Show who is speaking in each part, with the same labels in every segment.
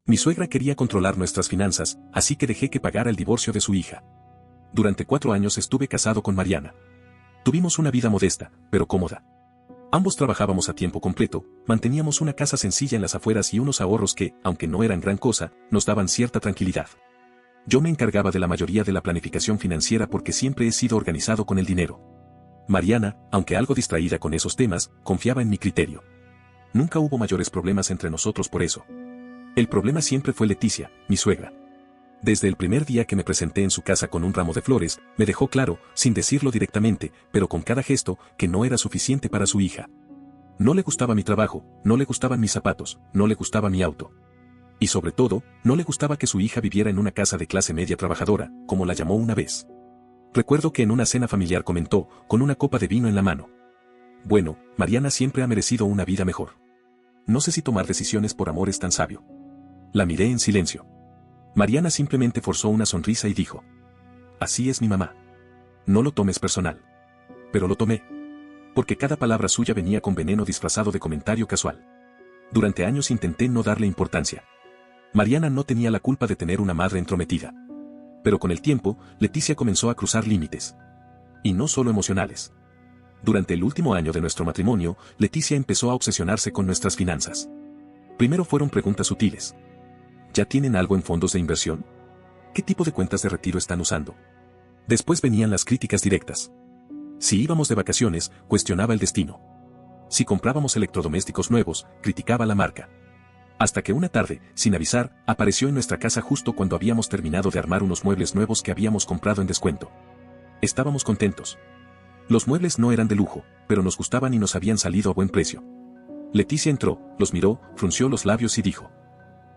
Speaker 1: Mi suegra quería controlar nuestras finanzas, así que dejé que pagara el divorcio de su hija. Durante 4 años estuve casado con Mariana. Tuvimos una vida modesta, pero cómoda. Ambos trabajábamos a tiempo completo, manteníamos una casa sencilla en las afueras y unos ahorros que, aunque no eran gran cosa, nos daban cierta tranquilidad. Yo me encargaba de la mayoría de la planificación financiera porque siempre he sido organizado con el dinero. Mariana, aunque algo distraída con esos temas, confiaba en mi criterio. Nunca hubo mayores problemas entre nosotros por eso. El problema siempre fue Leticia, mi suegra. Desde el primer día que me presenté en su casa con un ramo de flores, me dejó claro, sin decirlo directamente, pero con cada gesto, que no era suficiente para su hija. No le gustaba mi trabajo, no le gustaban mis zapatos, no le gustaba mi auto. Y sobre todo, no le gustaba que su hija viviera en una casa de clase media trabajadora, como la llamó una vez. Recuerdo que en una cena familiar comentó, con una copa de vino en la mano: bueno, Mariana siempre ha merecido una vida mejor. No sé si tomar decisiones por amor es tan sabio. La miré en silencio. Mariana simplemente forzó una sonrisa y dijo: así es mi mamá. No lo tomes personal. Pero lo tomé. Porque cada palabra suya venía con veneno disfrazado de comentario casual. Durante años intenté no darle importancia. Mariana no tenía la culpa de tener una madre entrometida. Pero con el tiempo, Leticia comenzó a cruzar límites. Y no solo emocionales. Durante el último año de nuestro matrimonio, Leticia empezó a obsesionarse con nuestras finanzas. Primero fueron preguntas sutiles. ¿Ya tienen algo en fondos de inversión? ¿Qué tipo de cuentas de retiro están usando? Después venían las críticas directas. Si íbamos de vacaciones, cuestionaba el destino. Si comprábamos electrodomésticos nuevos, criticaba la marca. Hasta que una tarde, sin avisar, apareció en nuestra casa justo cuando habíamos terminado de armar unos muebles nuevos que habíamos comprado en descuento. Estábamos contentos. Los muebles no eran de lujo, pero nos gustaban y nos habían salido a buen precio. Leticia entró, los miró, frunció los labios y dijo: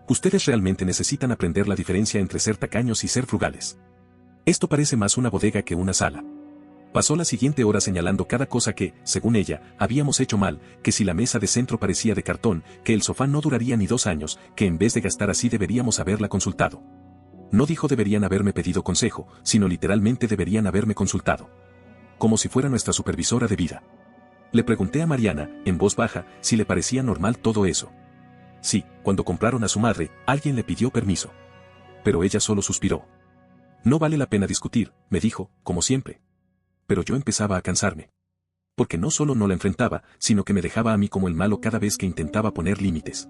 Speaker 1: ustedes realmente necesitan aprender la diferencia entre ser tacaños y ser frugales. Esto parece más una bodega que una sala. Pasó la siguiente hora señalando cada cosa que, según ella, habíamos hecho mal, que si la mesa de centro parecía de cartón, que el sofá no duraría ni 2 años, que en vez de gastar así deberíamos haberla consultado. No dijo deberían haberme pedido consejo, sino literalmente deberían haberme consultado. Como si fuera nuestra supervisora de vida. Le pregunté a Mariana, en voz baja, si le parecía normal todo eso. Sí, cuando compraron a su madre, alguien le pidió permiso. Pero ella solo suspiró. No vale la pena discutir, me dijo, como siempre. Pero yo empezaba a cansarme. Porque no solo no la enfrentaba, sino que me dejaba a mí como el malo cada vez que intentaba poner límites.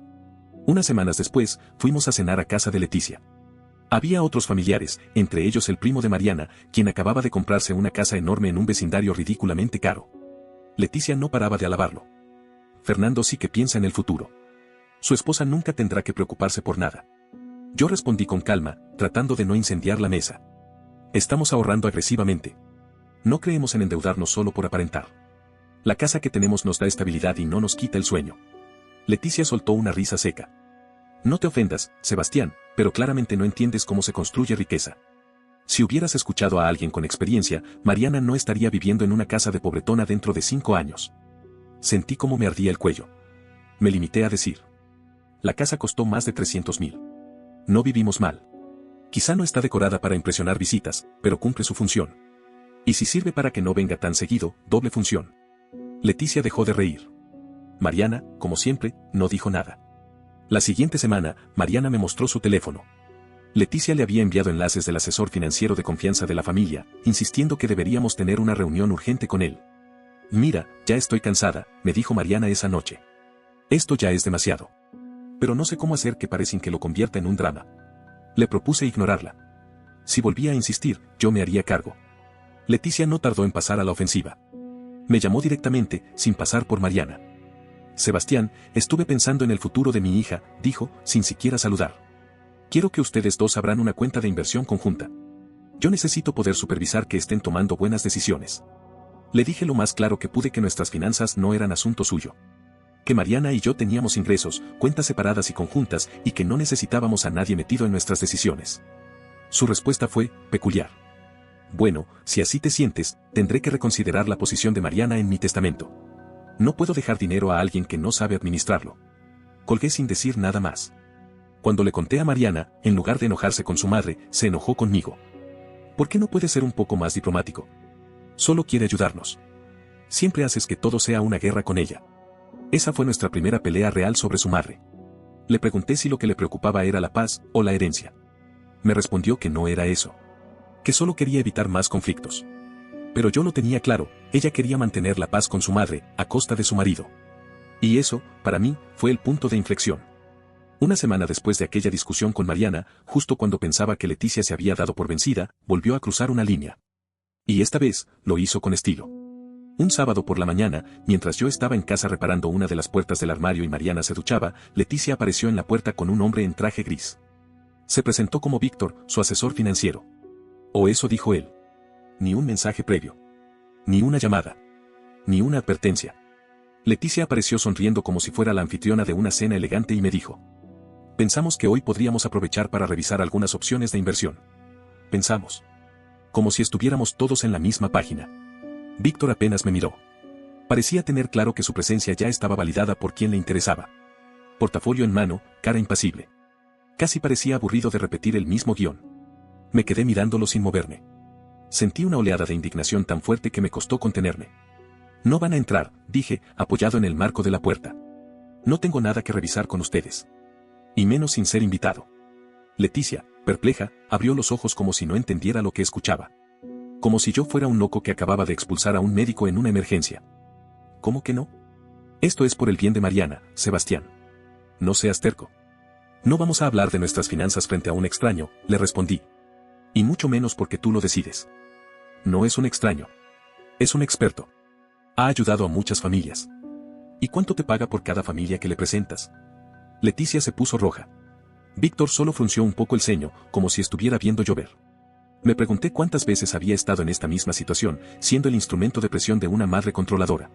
Speaker 1: Unas semanas después, fuimos a cenar a casa de Leticia. Había otros familiares, entre ellos el primo de Mariana, quien acababa de comprarse una casa enorme en un vecindario ridículamente caro. Leticia no paraba de alabarlo. Fernando sí que piensa en el futuro. Su esposa nunca tendrá que preocuparse por nada. Yo respondí con calma, tratando de no incendiar la mesa. Estamos ahorrando agresivamente. No creemos en endeudarnos solo por aparentar. La casa que tenemos nos da estabilidad y no nos quita el sueño. Leticia soltó una risa seca. No te ofendas, Sebastián, pero claramente no entiendes cómo se construye riqueza. Si hubieras escuchado a alguien con experiencia, Mariana no estaría viviendo en una casa de pobretona dentro de 5 años. Sentí cómo me ardía el cuello. Me limité a decir: la casa costó más de 300.000. No vivimos mal. Quizá no está decorada para impresionar visitas, pero cumple su función. Y si sirve para que no venga tan seguido, doble función. Leticia dejó de reír. Mariana, como siempre, no dijo nada. La siguiente semana, Mariana me mostró su teléfono. Leticia le había enviado enlaces del asesor financiero de confianza de la familia, insistiendo que deberíamos tener una reunión urgente con él. Mira, ya estoy cansada, me dijo Mariana esa noche. Esto ya es demasiado. Pero no sé cómo hacer que pare sin que lo convierta en un drama. Le propuse ignorarla. Si volvía a insistir, yo me haría cargo. Leticia no tardó en pasar a la ofensiva. Me llamó directamente, sin pasar por Mariana. Sebastián, estuve pensando en el futuro de mi hija, dijo, sin siquiera saludar. Quiero que ustedes dos abran una cuenta de inversión conjunta. Yo necesito poder supervisar que estén tomando buenas decisiones. Le dije lo más claro que pude que nuestras finanzas no eran asunto suyo. Que Mariana y yo teníamos ingresos, cuentas separadas y conjuntas, y que no necesitábamos a nadie metido en nuestras decisiones. Su respuesta fue peculiar. Bueno, si así te sientes, tendré que reconsiderar la posición de Mariana en mi testamento. No puedo dejar dinero a alguien que no sabe administrarlo. Colgué sin decir nada más. Cuando le conté a Mariana, en lugar de enojarse con su madre, se enojó conmigo. ¿Por qué no puede ser un poco más diplomático? Solo quiere ayudarnos. Siempre haces que todo sea una guerra con ella. Esa fue nuestra primera pelea real sobre su madre. Le pregunté si lo que le preocupaba era la paz o la herencia. Me respondió que no era eso. Que solo quería evitar más conflictos. Pero yo lo tenía claro, ella quería mantener la paz con su madre, a costa de su marido. Y eso, para mí, fue el punto de inflexión. Una semana después de aquella discusión con Mariana, justo cuando pensaba que Leticia se había dado por vencida, volvió a cruzar una línea. Y esta vez, lo hizo con estilo. Un sábado por la mañana, mientras yo estaba en casa reparando una de las puertas del armario y Mariana se duchaba, Leticia apareció en la puerta con un hombre en traje gris. Se presentó como Víctor, su asesor financiero. O eso dijo él. Ni un mensaje previo. Ni una llamada. Ni una advertencia. Leticia apareció sonriendo como si fuera la anfitriona de una cena elegante y me dijo. Pensamos que hoy podríamos aprovechar para revisar algunas opciones de inversión. Pensamos. Como si estuviéramos todos en la misma página. Víctor apenas me miró. Parecía tener claro que su presencia ya estaba validada por quien le interesaba. Portafolio en mano, cara impasible. Casi parecía aburrido de repetir el mismo guión. Me quedé mirándolo sin moverme. Sentí una oleada de indignación tan fuerte que me costó contenerme. No van a entrar, dije, apoyado en el marco de la puerta. No tengo nada que revisar con ustedes. Y menos sin ser invitado. Leticia, perpleja, abrió los ojos como si no entendiera lo que escuchaba. Como si yo fuera un loco que acababa de expulsar a un médico en una emergencia. ¿Cómo que no? Esto es por el bien de Mariana, Sebastián. No seas terco. No vamos a hablar de nuestras finanzas frente a un extraño, le respondí. Y mucho menos porque tú lo decides. No es un extraño. Es un experto. Ha ayudado a muchas familias. ¿Y cuánto te paga por cada familia que le presentas? Leticia se puso roja. Víctor solo frunció un poco el ceño, como si estuviera viendo llover. Me pregunté cuántas veces había estado en esta misma situación, siendo el instrumento de presión de una madre controladora.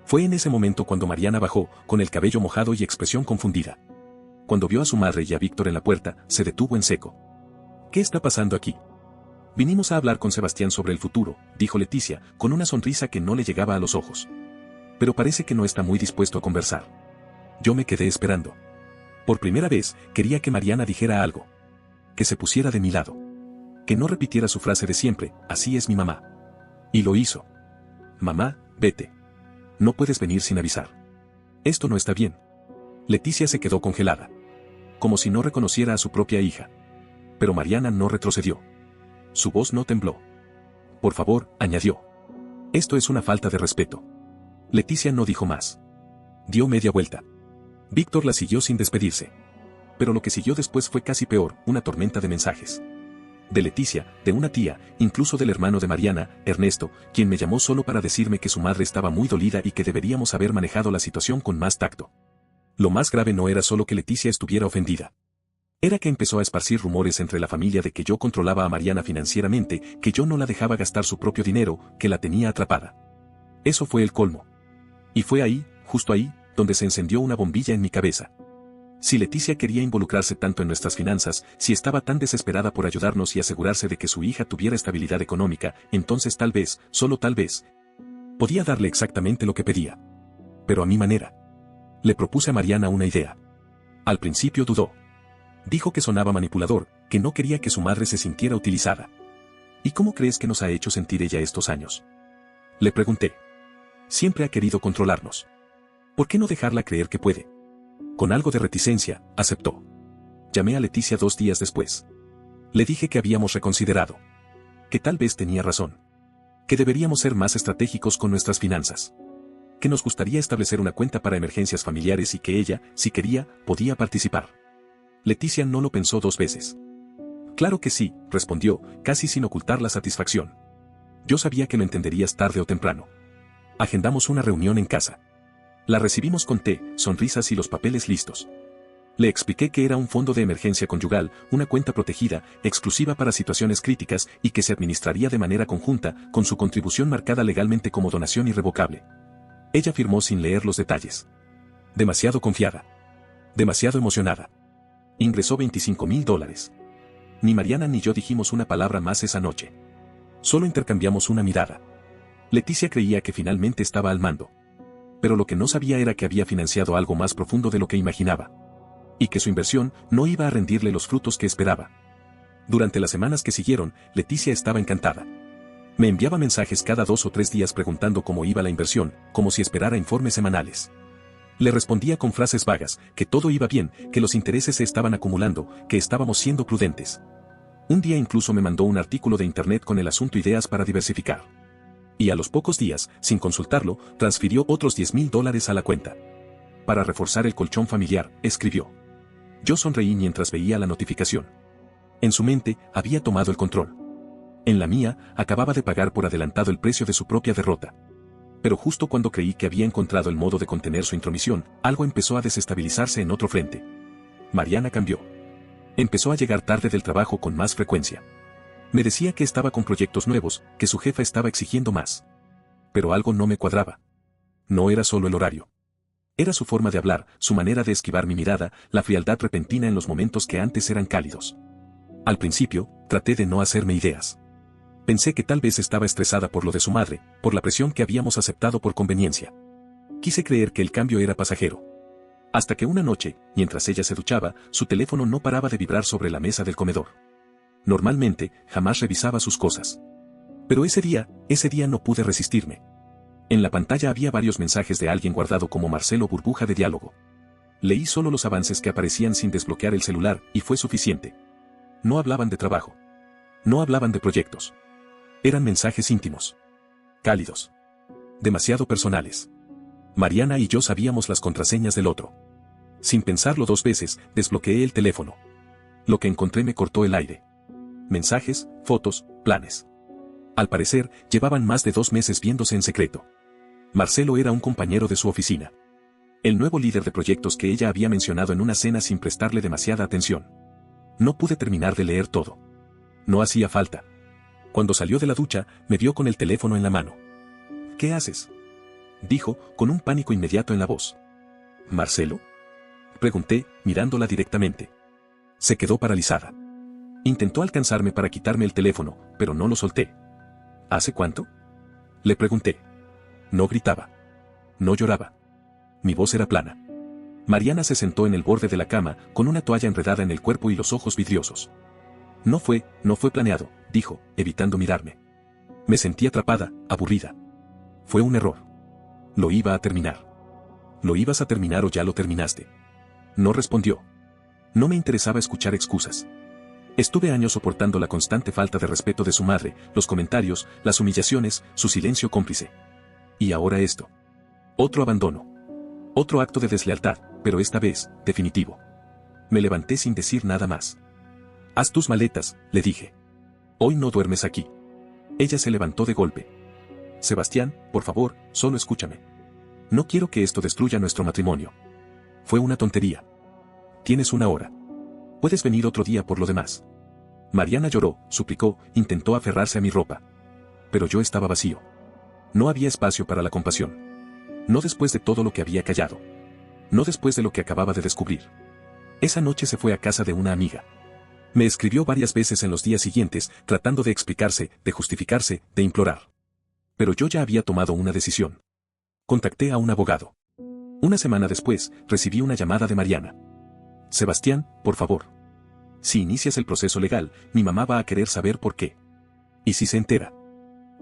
Speaker 1: Fue en ese momento cuando Mariana bajó, con el cabello mojado y expresión confundida. Cuando vio a su madre y a Víctor en la puerta, se detuvo en seco. ¿Qué está pasando aquí? Vinimos a hablar con Sebastián sobre el futuro, dijo Leticia, con una sonrisa que no le llegaba a los ojos. Pero parece que no está muy dispuesto a conversar. Yo me quedé esperando. Por primera vez, quería que Mariana dijera algo. Que se pusiera de mi lado. Que no repitiera su frase de siempre, así es mi mamá. Y lo hizo. Mamá, vete. No puedes venir sin avisar. Esto no está bien. Leticia se quedó congelada. Como si no reconociera a su propia hija. Pero Mariana no retrocedió. Su voz no tembló. Por favor, añadió. Esto es una falta de respeto. Leticia no dijo más. Dio media vuelta. Víctor la siguió sin despedirse. Pero lo que siguió después fue casi peor, una tormenta de mensajes. De Leticia, de una tía, incluso del hermano de Mariana, Ernesto, quien me llamó solo para decirme que su madre estaba muy dolida y que deberíamos haber manejado la situación con más tacto. Lo más grave no era solo que Leticia estuviera ofendida. Era que empezó a esparcir rumores entre la familia de que yo controlaba a Mariana financieramente, que yo no la dejaba gastar su propio dinero, que la tenía atrapada. Eso fue el colmo. Y fue ahí, justo ahí, donde se encendió una bombilla en mi cabeza. Si Leticia quería involucrarse tanto en nuestras finanzas, si estaba tan desesperada por ayudarnos y asegurarse de que su hija tuviera estabilidad económica, entonces tal vez, solo tal vez, podía darle exactamente lo que pedía. Pero a mi manera. Le propuse a Mariana una idea. Al principio dudó. Dijo que sonaba manipulador, que no quería que su madre se sintiera utilizada. ¿Y cómo crees que nos ha hecho sentir ella estos años? Le pregunté. Siempre ha querido controlarnos. ¿Por qué no dejarla creer que puede? Con algo de reticencia, aceptó. Llamé a Leticia 2 días después. Le dije que habíamos reconsiderado. Que tal vez tenía razón. Que deberíamos ser más estratégicos con nuestras finanzas. Que nos gustaría establecer una cuenta para emergencias familiares y que ella, si quería, podía participar. Leticia no lo pensó 2 veces. Claro que sí, respondió, casi sin ocultar la satisfacción. Yo sabía que lo entenderías tarde o temprano. Agendamos una reunión en casa. La recibimos con té, sonrisas y los papeles listos. Le expliqué que era un fondo de emergencia conyugal, una cuenta protegida, exclusiva para situaciones críticas y que se administraría de manera conjunta, con su contribución marcada legalmente como donación irrevocable. Ella firmó sin leer los detalles. Demasiado confiada. Demasiado emocionada. Ingresó $25,000. Ni Mariana ni yo dijimos una palabra más esa noche. Solo intercambiamos una mirada. Leticia creía que finalmente estaba al mando. Pero lo que no sabía era que había financiado algo más profundo de lo que imaginaba. Y que su inversión no iba a rendirle los frutos que esperaba. Durante las semanas que siguieron, Leticia estaba encantada. Me enviaba mensajes cada 2 o 3 días preguntando cómo iba la inversión, como si esperara informes semanales. Le respondía con frases vagas, que todo iba bien, que los intereses se estaban acumulando, que estábamos siendo prudentes. Un día incluso me mandó un artículo de internet con el asunto ideas para diversificar. Y a los pocos días, sin consultarlo, transfirió otros $10,000 a la cuenta. Para reforzar el colchón familiar, escribió. Yo sonreí mientras veía la notificación. En su mente, había tomado el control. En la mía, acababa de pagar por adelantado el precio de su propia derrota. Pero justo cuando creí que había encontrado el modo de contener su intromisión, algo empezó a desestabilizarse en otro frente. Mariana cambió. Empezó a llegar tarde del trabajo con más frecuencia. Me decía que estaba con proyectos nuevos, que su jefa estaba exigiendo más. Pero algo no me cuadraba. No era solo el horario. Era su forma de hablar, su manera de esquivar mi mirada, la frialdad repentina en los momentos que antes eran cálidos. Al principio, traté de no hacerme ideas. Pensé que tal vez estaba estresada por lo de su madre, por la presión que habíamos aceptado por conveniencia. Quise creer que el cambio era pasajero. Hasta que una noche, mientras ella se duchaba, su teléfono no paraba de vibrar sobre la mesa del comedor. Normalmente, jamás revisaba sus cosas. Pero ese día no pude resistirme. En la pantalla había varios mensajes de alguien guardado como Marcelo burbuja de diálogo. Leí solo los avances que aparecían sin desbloquear el celular, y fue suficiente. No hablaban de trabajo. No hablaban de proyectos. Eran mensajes íntimos. Cálidos. Demasiado personales. Mariana y yo sabíamos las contraseñas del otro. Sin pensarlo 2 veces, desbloqueé el teléfono. Lo que encontré me cortó el aire. Mensajes, fotos, planes. Al parecer, llevaban más de 2 meses viéndose en secreto. Marcelo era un compañero de su oficina. El nuevo líder de proyectos que ella había mencionado en una cena sin prestarle demasiada atención. No pude terminar de leer todo. No hacía falta. Cuando salió de la ducha, me vio con el teléfono en la mano. ¿Qué haces?, dijo, con un pánico inmediato en la voz. ¿Marcelo?, pregunté, mirándola directamente. Se quedó paralizada. Intentó alcanzarme para quitarme el teléfono, pero no lo solté. ¿Hace cuánto?, le pregunté. No gritaba. No lloraba. Mi voz era plana. Mariana se sentó en el borde de la cama, con una toalla enredada en el cuerpo y los ojos vidriosos. No fue planeado, dijo, evitando mirarme. Me sentí atrapada, aburrida. Fue un error. Lo iba a terminar. ¿Lo ibas a terminar o ya lo terminaste?, no respondió. No me interesaba escuchar excusas. Estuve años soportando la constante falta de respeto de su madre, los comentarios, las humillaciones, su silencio cómplice. Y ahora esto. Otro abandono. Otro acto de deslealtad, pero esta vez, definitivo. Me levanté sin decir nada más. Haz tus maletas, le dije. Hoy no duermes aquí. Ella se levantó de golpe. Sebastián, por favor, solo escúchame. No quiero que esto destruya nuestro matrimonio. Fue una tontería. Tienes 1 hora. Puedes venir otro día por lo demás. Mariana lloró, suplicó, intentó aferrarse a mi ropa. Pero yo estaba vacío. No había espacio para la compasión. No después de todo lo que había callado. No después de lo que acababa de descubrir. Esa noche se fue a casa de una amiga. Me escribió varias veces en los días siguientes, tratando de explicarse, de justificarse, de implorar. Pero yo ya había tomado una decisión. Contacté a un abogado. Una semana después, recibí una llamada de Mariana. Sebastián, por favor. Si inicias el proceso legal, mi mamá va a querer saber por qué. ¿Y si se entera?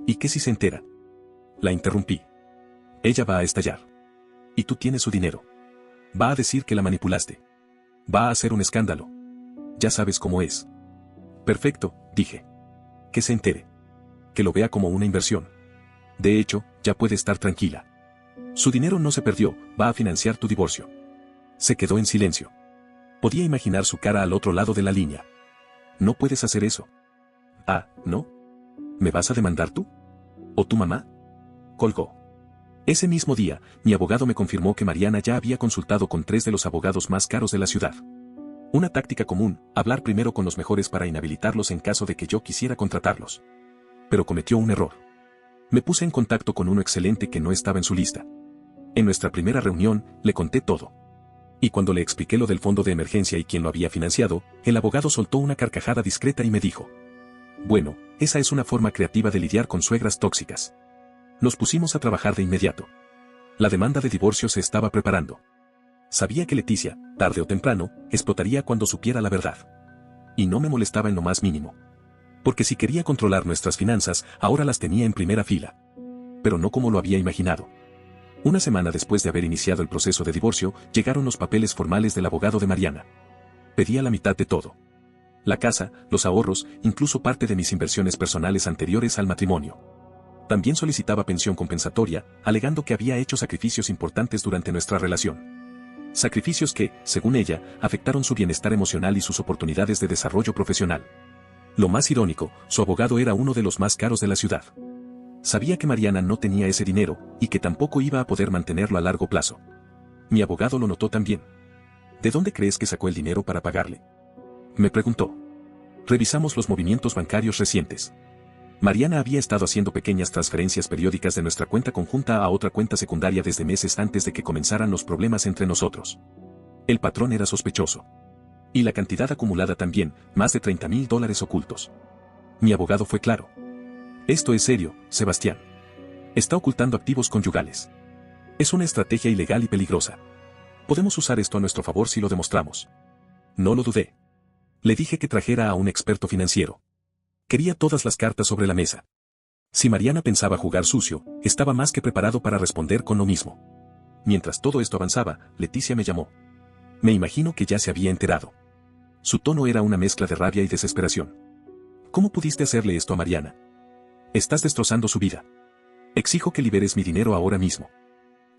Speaker 1: ¿Y qué si se entera? La interrumpí. Ella va a estallar. Y tú tienes su dinero. Va a decir que la manipulaste. Va a hacer un escándalo. Ya sabes cómo es. Perfecto, dije. Que se entere. Que lo vea como una inversión. De hecho, ya puede estar tranquila. Su dinero no se perdió, va a financiar tu divorcio. Se quedó en silencio. Podía imaginar su cara al otro lado de la línea. No puedes hacer eso. Ah, ¿no? ¿Me vas a demandar tú? ¿O tu mamá? Colgó. Ese mismo día, mi abogado me confirmó que Mariana ya había consultado con 3 de los abogados más caros de la ciudad. Una táctica común, hablar primero con los mejores para inhabilitarlos en caso de que yo quisiera contratarlos. Pero cometió un error. Me puse en contacto con uno excelente que no estaba en su lista. En nuestra primera reunión, le conté todo. Y cuando le expliqué lo del fondo de emergencia y quién lo había financiado, el abogado soltó una carcajada discreta y me dijo: bueno, esa es una forma creativa de lidiar con suegras tóxicas. Nos pusimos a trabajar de inmediato. La demanda de divorcio se estaba preparando. Sabía que Leticia, tarde o temprano, explotaría cuando supiera la verdad. Y no me molestaba en lo más mínimo. Porque si quería controlar nuestras finanzas, ahora las tenía en primera fila. Pero no como lo había imaginado. Una semana después de haber iniciado el proceso de divorcio, llegaron los papeles formales del abogado de Mariana. Pedía la mitad de todo. La casa, los ahorros, incluso parte de mis inversiones personales anteriores al matrimonio. También solicitaba pensión compensatoria, alegando que había hecho sacrificios importantes durante nuestra relación. Sacrificios que, según ella, afectaron su bienestar emocional y sus oportunidades de desarrollo profesional. Lo más irónico, su abogado era uno de los más caros de la ciudad. Sabía que Mariana no tenía ese dinero, y que tampoco iba a poder mantenerlo a largo plazo. Mi abogado lo notó también. ¿De dónde crees que sacó el dinero para pagarle?, me preguntó. Revisamos los movimientos bancarios recientes. Mariana había estado haciendo pequeñas transferencias periódicas de nuestra cuenta conjunta a otra cuenta secundaria desde meses antes de que comenzaran los problemas entre nosotros. El patrón era sospechoso. Y la cantidad acumulada también, más de $30,000 ocultos. Mi abogado fue claro. Esto es serio, Sebastián. Está ocultando activos conyugales. Es una estrategia ilegal y peligrosa. Podemos usar esto a nuestro favor si lo demostramos. No lo dudé. Le dije que trajera a un experto financiero. Quería todas las cartas sobre la mesa. Si Mariana pensaba jugar sucio, estaba más que preparado para responder con lo mismo. Mientras todo esto avanzaba, Leticia me llamó. Me imagino que ya se había enterado. Su tono era una mezcla de rabia y desesperación. ¿Cómo pudiste hacerle esto a Mariana? Estás destrozando su vida. Exijo que liberes mi dinero ahora mismo.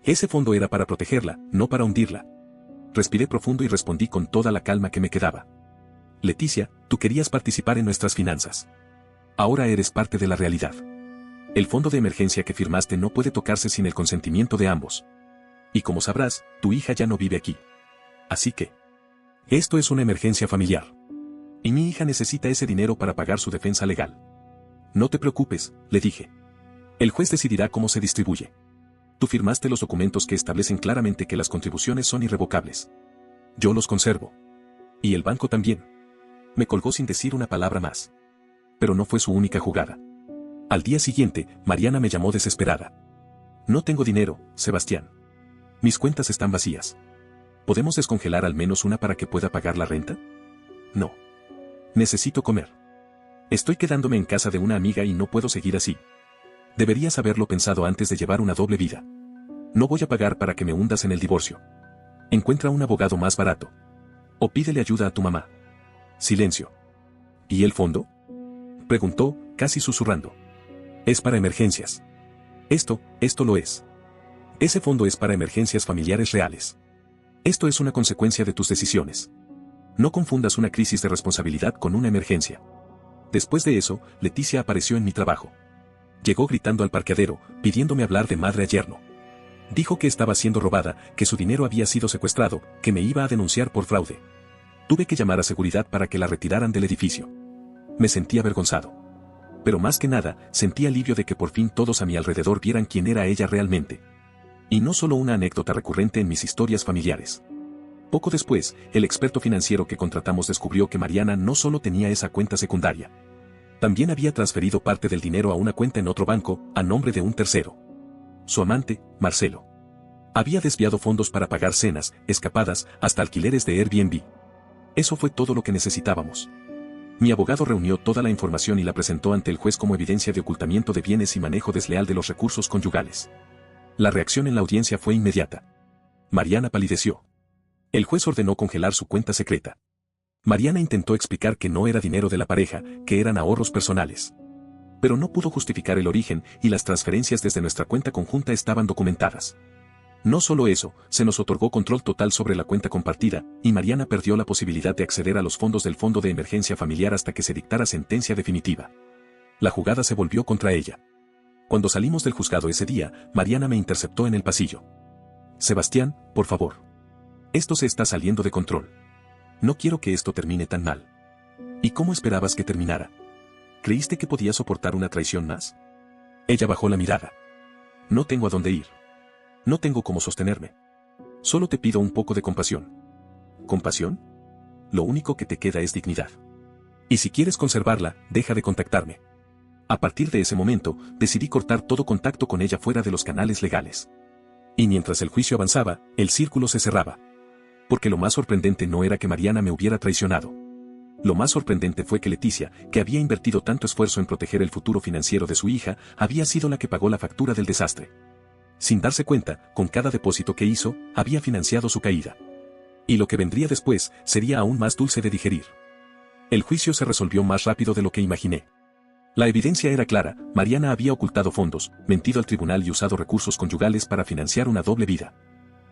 Speaker 1: Ese fondo era para protegerla, no para hundirla. Respiré profundo y respondí con toda la calma que me quedaba. Leticia, tú querías participar en nuestras finanzas. Ahora eres parte de la realidad. El fondo de emergencia que firmaste no puede tocarse sin el consentimiento de ambos. Y como sabrás, tu hija ya no vive aquí. Así que, esto es una emergencia familiar. Y mi hija necesita ese dinero para pagar su defensa legal. No te preocupes, le dije. El juez decidirá cómo se distribuye. Tú firmaste los documentos que establecen claramente que las contribuciones son irrevocables. Yo los conservo. Y el banco también. Me colgó sin decir una palabra más. Pero no fue su única jugada. Al día siguiente, Mariana me llamó desesperada. No tengo dinero, Sebastián. Mis cuentas están vacías. ¿Podemos descongelar al menos una para que pueda pagar la renta? No. Necesito comer. Estoy quedándome en casa de una amiga y no puedo seguir así. Deberías haberlo pensado antes de llevar una doble vida. No voy a pagar para que me hundas en el divorcio. Encuentra un abogado más barato. O pídele ayuda a tu mamá. Silencio. ¿Y el fondo?, preguntó, casi susurrando. Es para emergencias. Esto lo es. Ese fondo es para emergencias familiares reales. Esto es una consecuencia de tus decisiones. No confundas una crisis de responsabilidad con una emergencia. Después de eso, Leticia apareció en mi trabajo. Llegó gritando al parqueadero, pidiéndome hablar de madre a yerno. Dijo que estaba siendo robada, que su dinero había sido secuestrado, que me iba a denunciar por fraude. Tuve que llamar a seguridad para que la retiraran del edificio. Me sentí avergonzado. Pero más que nada, sentí alivio de que por fin todos a mi alrededor vieran quién era ella realmente. Y no solo una anécdota recurrente en mis historias familiares. Poco después, el experto financiero que contratamos descubrió que Mariana no solo tenía esa cuenta secundaria. También había transferido parte del dinero a una cuenta en otro banco, a nombre de un tercero. Su amante, Marcelo. Había desviado fondos para pagar cenas, escapadas, hasta alquileres de Airbnb. Eso fue todo lo que necesitábamos. Mi abogado reunió toda la información y la presentó ante el juez como evidencia de ocultamiento de bienes y manejo desleal de los recursos conyugales. La reacción en la audiencia fue inmediata. Mariana palideció. El juez ordenó congelar su cuenta secreta. Mariana intentó explicar que no era dinero de la pareja, que eran ahorros personales. Pero no pudo justificar el origen y las transferencias desde nuestra cuenta conjunta estaban documentadas. No solo eso, se nos otorgó control total sobre la cuenta compartida, y Mariana perdió la posibilidad de acceder a los fondos del Fondo de Emergencia Familiar hasta que se dictara sentencia definitiva. La jugada se volvió contra ella. Cuando salimos del juzgado ese día, Mariana me interceptó en el pasillo. Sebastián, por favor. Esto se está saliendo de control. No quiero que esto termine tan mal. ¿Y cómo esperabas que terminara? ¿Creíste que podía soportar una traición más? Ella bajó la mirada. No tengo a dónde ir. No tengo cómo sostenerme. Solo te pido un poco de compasión. ¿Compasión? Lo único que te queda es dignidad. Y si quieres conservarla, deja de contactarme. A partir de ese momento, decidí cortar todo contacto con ella fuera de los canales legales. Y mientras el juicio avanzaba, el círculo se cerraba. Porque lo más sorprendente no era que Mariana me hubiera traicionado. Lo más sorprendente fue que Leticia, que había invertido tanto esfuerzo en proteger el futuro financiero de su hija, había sido la que pagó la factura del desastre. Sin darse cuenta, con cada depósito que hizo, había financiado su caída. Y lo que vendría después sería aún más dulce de digerir. El juicio se resolvió más rápido de lo que imaginé. La evidencia era clara: Mariana había ocultado fondos, mentido al tribunal y usado recursos conyugales para financiar una doble vida.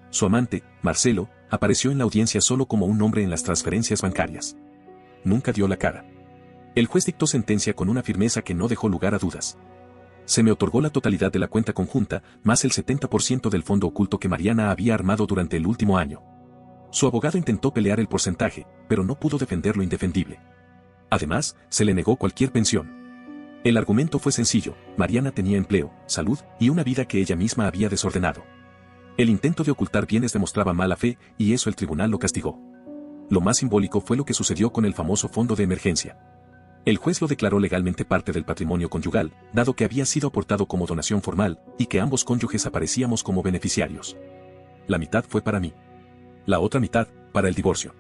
Speaker 1: Su amante, Marcelo, apareció en la audiencia solo como un nombre en las transferencias bancarias. Nunca dio la cara. El juez dictó sentencia con una firmeza que no dejó lugar a dudas. Se me otorgó la totalidad de la cuenta conjunta, más el 70% del fondo oculto que Mariana había armado durante el último año. Su abogado intentó pelear el porcentaje, pero no pudo defender lo indefendible. Además, se le negó cualquier pensión. El argumento fue sencillo: Mariana tenía empleo, salud y una vida que ella misma había desordenado. El intento de ocultar bienes demostraba mala fe, y eso el tribunal lo castigó. Lo más simbólico fue lo que sucedió con el famoso fondo de emergencia. El juez lo declaró legalmente parte del patrimonio conyugal, dado que había sido aportado como donación formal, y que ambos cónyuges aparecíamos como beneficiarios. La mitad fue para mí. La otra mitad, para el divorcio.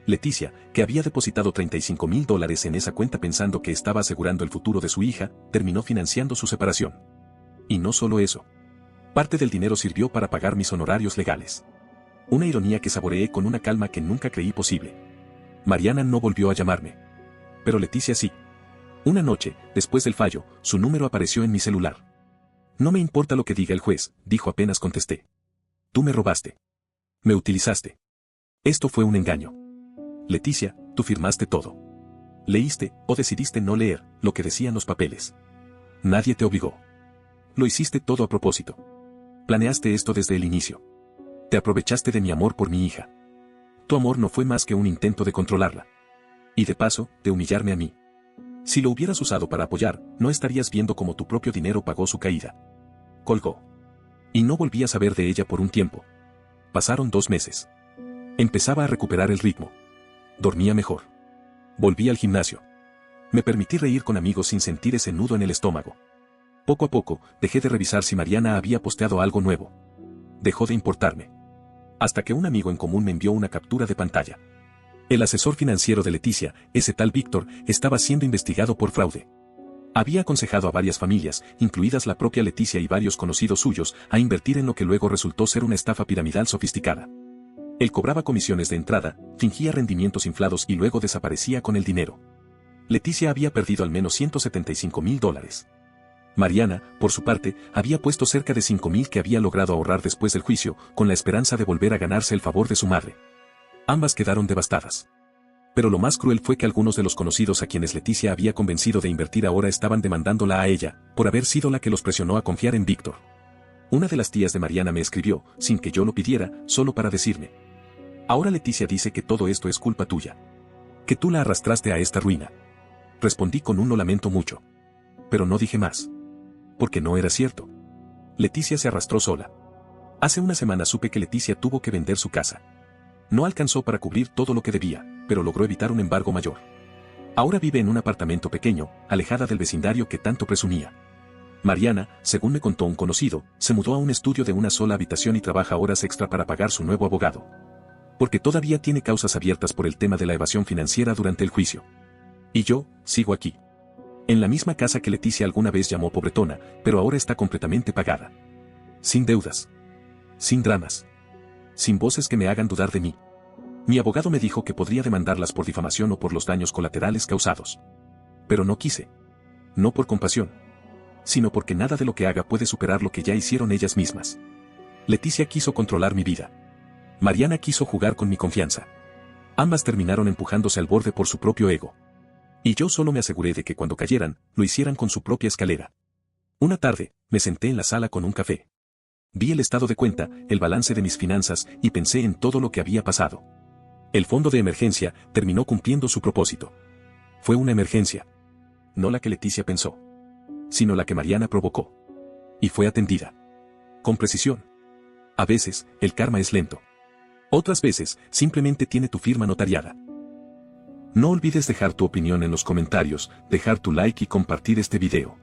Speaker 1: Leticia, que había depositado $35,000 en esa cuenta pensando que estaba asegurando el futuro de su hija, terminó financiando su separación. Y no solo eso. Parte del dinero sirvió para pagar mis honorarios legales. Una ironía que saboreé con una calma que nunca creí posible. Mariana no volvió a llamarme. Pero Leticia sí. Una noche, después del fallo, su número apareció en mi celular. No me importa lo que diga el juez, dijo apenas contesté. Tú me robaste. Me utilizaste. Esto fue un engaño. Leticia, tú firmaste todo. Leíste, o decidiste no leer, lo que decían los papeles. Nadie te obligó. Lo hiciste todo a propósito. Planeaste esto desde el inicio. Te aprovechaste de mi amor por mi hija. Tu amor no fue más que un intento de controlarla. Y de paso, de humillarme a mí. Si lo hubieras usado para apoyar, no estarías viendo cómo tu propio dinero pagó su caída. Colgó. Y no volví a saber de ella por un tiempo. Pasaron 2 meses. Empezaba a recuperar el ritmo. Dormía mejor. Volví al gimnasio. Me permití reír con amigos sin sentir ese nudo en el estómago. Poco a poco, dejé de revisar si Mariana había posteado algo nuevo. Dejó de importarme. Hasta que un amigo en común me envió una captura de pantalla. El asesor financiero de Leticia, ese tal Víctor, estaba siendo investigado por fraude. Había aconsejado a varias familias, incluidas la propia Leticia y varios conocidos suyos, a invertir en lo que luego resultó ser una estafa piramidal sofisticada. Él cobraba comisiones de entrada, fingía rendimientos inflados y luego desaparecía con el dinero. Leticia había perdido al menos $175,000. Mariana, por su parte, había puesto cerca de $5,000 que había logrado ahorrar después del juicio, con la esperanza de volver a ganarse el favor de su madre. Ambas quedaron devastadas. Pero lo más cruel fue que algunos de los conocidos a quienes Leticia había convencido de invertir ahora estaban demandándola a ella, por haber sido la que los presionó a confiar en Víctor. Una de las tías de Mariana me escribió, sin que yo lo pidiera, solo para decirme: ahora Leticia dice que todo esto es culpa tuya. Que tú la arrastraste a esta ruina. Respondí con un: lo lamento mucho. Pero no dije más. Porque no era cierto. Leticia se arrastró sola. Hace una semana supe que Leticia tuvo que vender su casa. No alcanzó para cubrir todo lo que debía, pero logró evitar un embargo mayor. Ahora vive en un apartamento pequeño, alejada del vecindario que tanto presumía. Mariana, según me contó un conocido, se mudó a un estudio de una sola habitación y trabaja horas extra para pagar su nuevo abogado. Porque todavía tiene causas abiertas por el tema de la evasión financiera durante el juicio. Y yo, sigo aquí. En la misma casa que Leticia alguna vez llamó pobretona, pero ahora está completamente pagada. Sin deudas. Sin dramas. Sin voces que me hagan dudar de mí. Mi abogado me dijo que podría demandarlas por difamación o por los daños colaterales causados. Pero no quise. No por compasión. Sino porque nada de lo que haga puede superar lo que ya hicieron ellas mismas. Leticia quiso controlar mi vida. Mariana quiso jugar con mi confianza. Ambas terminaron empujándose al borde por su propio ego. Y yo solo me aseguré de que cuando cayeran, lo hicieran con su propia escalera. Una tarde, me senté en la sala con un café. Vi el estado de cuenta, el balance de mis finanzas, y pensé en todo lo que había pasado. El fondo de emergencia terminó cumpliendo su propósito. Fue una emergencia. No la que Leticia pensó, sino la que Mariana provocó. Y fue atendida. Con precisión. A veces, el karma es lento. Otras veces, simplemente tiene tu firma notariada. No olvides dejar tu opinión en los comentarios, dejar tu like y compartir este video.